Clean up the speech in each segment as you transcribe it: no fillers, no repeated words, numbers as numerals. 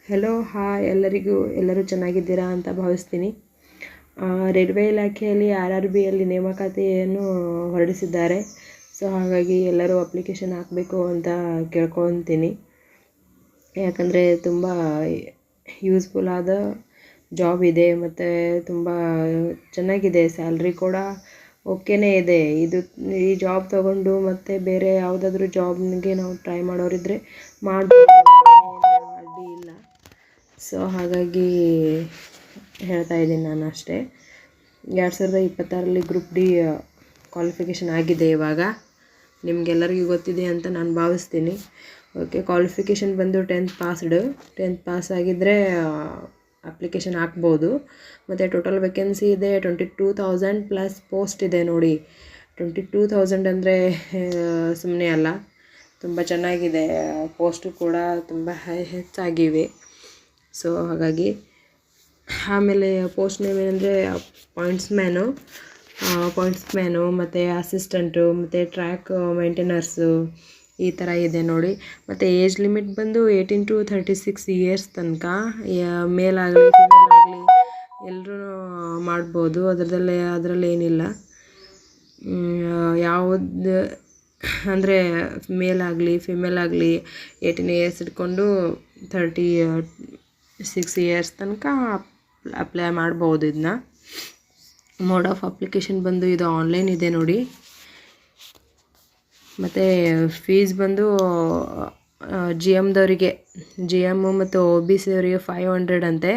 Hello hi ಎಲ್ಲರೂ ಚೆನ್ನಾಗಿದ್ದೀರಾ ಅಂತ ಭಾವಿಸ್ತೀನಿ. ರೈಲ್ವೆ ಇಲಾಖೆಯಲ್ಲಿ RRBಯಲ್ಲಿ ನೇಮಕಾತಿಯನ್ನು ಹೊರಡಿಸಿದ್ದಾರೆ. ಸೊ ಹಾಗಾಗಿ ಎಲ್ಲರೂ ಅಪ್ಲಿಕೇಶನ್ ಹಾಕಬೇಕು ಅಂತ ಕೇಳ್ಕೊತೀನಿ. ಯಾಕಂದರೆ ತುಂಬ ಯೂಸ್ಫುಲ್ ಆದ ಜಾಬ್ ಇದೆ ಮತ್ತು ತುಂಬ ಚೆನ್ನಾಗಿದೆ. ಸ್ಯಾಲ್ರಿ ಕೂಡ ಓಕೆನೇ ಇದೆ. ಈ ಜಾಬ್ ತೊಗೊಂಡು ಮತ್ತು ಬೇರೆ ಯಾವುದಾದ್ರೂ ಜಾಬ್ನಿಗೆ ನಾವು ಟ್ರೈ ಮಾಡೋರಿದ್ದರೆ ಮಾಡ್ಬೋದು, ಅಡ್ಡಿ ಇಲ್ಲ. ಸೊ ಹಾಗಾಗಿ ಹೇಳ್ತಾ ಇದ್ದೀನಿ ನಾನು ಅಷ್ಟೇ. 2026ರಲ್ಲಿ ಗ್ರೂಪ್ ಡಿ ಕ್ವಾಲಿಫಿಕೇಷನ್ ಆಗಿದೆ. ಇವಾಗ ನಿಮಗೆಲ್ಲರಿಗೂ ಗೊತ್ತಿದೆ ಅಂತ ನಾನು ಭಾವಿಸ್ತೀನಿ. ಓಕೆ, ಕ್ವಾಲಿಫಿಕೇಷನ್ ಬಂದು 10th ಪಾಸ್ ಆಗಿದ್ದರೆ ಅಪ್ಲಿಕೇಶನ್ ಹಾಕ್ಬೋದು. ಮತ್ತು ಟೋಟಲ್ ವೇಕೆನ್ಸಿ ಇದೆ 22,000 ಪ್ಲಸ್ ಪೋಸ್ಟ್ ಇದೆ ನೋಡಿ. 22,000 ಅಂದರೆ ಸುಮ್ಮನೆ ಅಲ್ಲ, ತುಂಬ ಚೆನ್ನಾಗಿದೆ. ಪೋಸ್ಟು ಕೂಡ ತುಂಬ ಹೆಚ್ಚಾಗಿವೆ. ಸೊ ಹಾಗಾಗಿ ಆಮೇಲೆ ಪೋಸ್ಟ್ ನೇಮ್ ಏನಂದರೆ ಪಾಯಿಂಟ್ಸ್ಮ್ಯಾನು ಮತ್ತು ಅಸಿಸ್ಟೆಂಟು ಮತ್ತು ಟ್ರ್ಯಾಕ್ ಮೇಂಟೆನರ್ಸು ಈ ಥರ ಇದೆ ನೋಡಿ. ಮತ್ತು ಏಜ್ ಲಿಮಿಟ್ ಬಂದು 18 to 36 ಇಯರ್ಸ್ ತನಕ. ಮೇಲಾಗಲಿ ಫಿಮೇಲ್ ಆಗಲಿ ಎಲ್ಲರೂ ಮಾಡ್ಬೋದು, ಅದರಲ್ಲಿ ಏನಿಲ್ಲ. ಯಾವುದು ಅಂದರೆ ಮೇಲ್ ಆಗಲಿ ಫಿಮೇಲ್ ಆಗಲಿ 18 ಇಯರ್ಸ್ ಇಟ್ಕೊಂಡು 36 ಇಯರ್ಸ್ ತನಕ ಅಪ್ಲೈ ಮಾಡ್ಬೋದು. ಇದನ್ನ ಮೋಡ್ ಆಫ್ ಅಪ್ಲಿಕೇಶನ್ ಬಂದು ಇದು ಆನ್ಲೈನ್ ಇದೆ ನೋಡಿ. ಮತ್ತು ಫೀಸ್ ಬಂದು GM ಮತ್ತು OBC ಅವರಿಗೆ 500 ಅಂತೆ.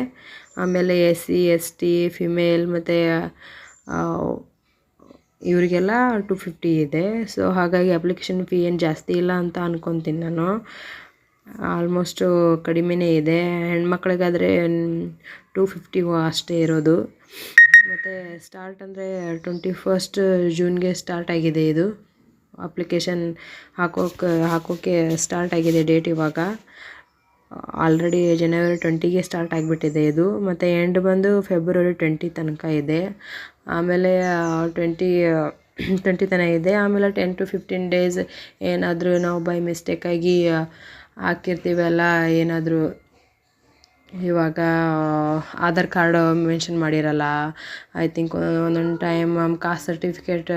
ಆಮೇಲೆ SC ST ಫಿಮೇಲ್ ಮತ್ತು ಇವರಿಗೆಲ್ಲ 250 ಇದೆ. ಸೊ ಹಾಗಾಗಿ ಅಪ್ಲಿಕೇಶನ್ ಫೀ ಏನು ಜಾಸ್ತಿ ಇಲ್ಲ ಅಂತ ಅಂದ್ಕೊತೀನಿ ನಾನು. ಆಲ್ಮೋಸ್ಟು ಕಡಿಮೆನೇ ಇದೆ. ಹೆಣ್ಮಕ್ಳಿಗಾದರೆ 250 ಅಷ್ಟೇ ಇರೋದು. ಮತ್ತು ಸ್ಟಾರ್ಟ್ ಅಂದರೆ 21st ಜೂನ್ಗೆ ಸ್ಟಾರ್ಟ್ ಆಗಿದೆ. ಇದು ಅಪ್ಲಿಕೇಶನ್ ಹಾಕೋಕ್ಕೆ ಸ್ಟಾರ್ಟ್ ಆಗಿದೆ ಡೇಟ್. ಇವಾಗ ಆಲ್ರೆಡಿ January 20ಗೆ ಸ್ಟಾರ್ಟ್ ಆಗಿಬಿಟ್ಟಿದೆ ಇದು. ಮತ್ತು ಎಂಡ್ ಬಂದು February 20 ತನಕ ಇದೆ. ಆಮೇಲೆ 20 ತನಕ ಇದೆ. ಆಮೇಲೆ 10 to 15 days ಏನಾದರೂ ನಾವು ಬೈ ಮಿಸ್ಟೇಕಾಗಿ ಹಾಕಿರ್ತೀವಲ್ಲ, ಏನಾದರೂ ಇವಾಗ ಆಧಾರ್ ಕಾರ್ಡ್ ಮೆನ್ಷನ್ ಮಾಡಿರಲ್ಲ, ಐ ಥಿಂಕ್ ಒಂದೊಂದು ಟೈಮ್ ಕಾಸ್ಟ್ ಸರ್ಟಿಫಿಕೇಟ್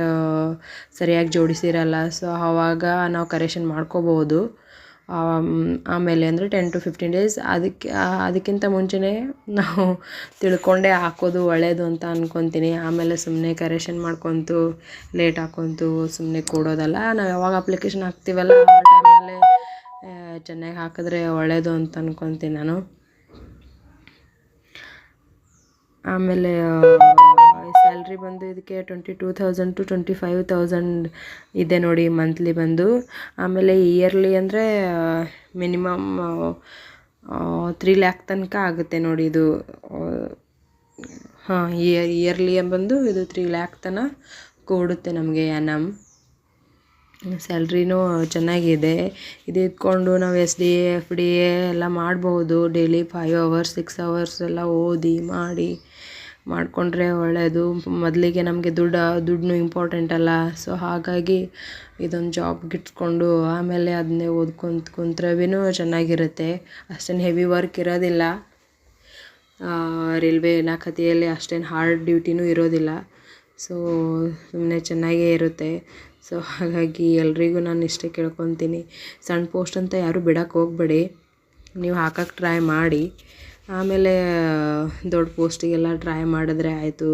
ಸರಿಯಾಗಿ ಜೋಡಿಸಿರಲ್ಲ. ಸೊ ಆವಾಗ ನಾವು ಕರೆಕ್ಷನ್ ಮಾಡ್ಕೋಬೋದು. ಆಮೇಲೆ ಅಂದರೆ 10 to 15 days ಅದಕ್ಕಿಂತ ಮುಂಚೆನೇ ನಾವು ತಿಳ್ಕೊಂಡೇ ಹಾಕೋದು ಒಳ್ಳೆಯದು ಅಂತ ಅಂದ್ಕೊತೀನಿ. ಆಮೇಲೆ ಸುಮ್ಮನೆ ಕರೆಕ್ಷನ್ ಮಾಡ್ಕೊತು ಲೇಟ್ ಹಾಕೊತು ಸುಮ್ಮನೆ ಕೊಡೋದಲ್ಲ. ನಾವು ಯಾವಾಗ ಅಪ್ಲಿಕೇಶನ್ ಹಾಕ್ತೀವಲ್ಲ ಆ ಟೈಮಲ್ಲೇ ಚೆನ್ನಾಗಿ ಹಾಕಿದ್ರೆ ಒಳ್ಳೆಯದು ಅಂತ ಅಂದ್ಕೊತೀನಿ ನಾನು. ಆಮೇಲೆ ಸ್ಯಾಲ್ರಿ ಬಂದು ಇದಕ್ಕೆ 22,000 to 25,000 ಇದೆ ನೋಡಿ ಮಂತ್ಲಿ ಬಂದು. ಆಮೇಲೆ ಇಯರ್ಲಿ ಅಂದರೆ ಮಿನಿಮಮ್ 3 lakh ತನಕ ಆಗುತ್ತೆ ನೋಡಿ ಇದು. ಇಯರ್ಲಿ ಬಂದು ಇದು 3 lakh ತನಕ ಕೊಡುತ್ತೆ ನಮಗೆ ಅನ್ನಮ್. ಸ್ಯಾಲ್ರಿನೂ ಚೆನ್ನಾಗಿದೆ. ಇದು ಇಟ್ಕೊಂಡು ನಾವು SDA FDA ಎಲ್ಲ ಮಾಡ್ಬೋದು. ಡೈಲಿ 5 hours 6 hours ಎಲ್ಲ ಓದಿ ಮಾಡಿಕೊಂಡ್ರೆ ಒಳ್ಳೆಯದು. ಮೊದಲಿಗೆ ನಮಗೆ ದುಡ್ಡು ಇಂಪಾರ್ಟೆಂಟ್ ಅಲ್ಲ. ಸೊ ಹಾಗಾಗಿ ಇದೊಂದು ಜಾಬ್ ಗಿಟ್ಸ್ಕೊಂಡು ಆಮೇಲೆ ಅದನ್ನೇ ಕುಂತ್ರೆನೂ ಚೆನ್ನಾಗಿರುತ್ತೆ. ಅಷ್ಟೇನು ಹೆವಿ ವರ್ಕ್ ಇರೋದಿಲ್ಲ. ರೈಲ್ವೆ ಇಲಾಖೆಯಲ್ಲಿ ಅಷ್ಟೇನು ಹಾರ್ಡ್ ಡ್ಯೂಟಿನೂ ಇರೋದಿಲ್ಲ. ಸೊ ಸುಮ್ಮನೆ ಚೆನ್ನಾಗೇ ಇರುತ್ತೆ. ಸೊ ಹಾಗಾಗಿ ಎಲ್ರಿಗೂ ನಾನು ಇಷ್ಟೇ ಕೇಳ್ಕೊತೀನಿ, ಸಣ್ಣ ಪೋಸ್ಟ್ ಅಂತ ಯಾರೂ ಬಿಡೋಕ್ಕೆ ಹೋಗಬೇಡಿ. ನೀವು ಹಾಕಕ್ಕೆ ಟ್ರೈ ಮಾಡಿ. ಆಮೇಲೆ ದೊಡ್ಡ ಪೋಸ್ಟಿಗೆಲ್ಲ ಟ್ರೈ ಮಾಡಿದ್ರೆ ಆಯಿತು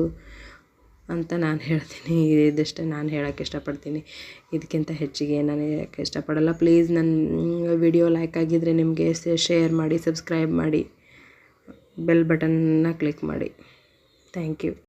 ಅಂತ ನಾನು ಹೇಳ್ತೀನಿ. ಇದಷ್ಟೇ ನಾನು ಹೇಳೋಕ್ಕೆ ಇಷ್ಟಪಡ್ತೀನಿ. ಇದಕ್ಕಿಂತ ಹೆಚ್ಚಿಗೆ ನಾನು ಹೇಳೋಕ್ಕೆ ಇಷ್ಟಪಡಲ್ಲ. ಪ್ಲೀಸ್ ನನ್ನ ವಿಡಿಯೋ ಲೈಕ್ ಆಗಿದ್ದರೆ ನಿಮಗೆ ಶೇರ್ ಮಾಡಿ, ಸಬ್ಸ್ಕ್ರೈಬ್ ಮಾಡಿ, ಬೆಲ್ ಬಟನ್ನ ಕ್ಲಿಕ್ ಮಾಡಿ. Thank you.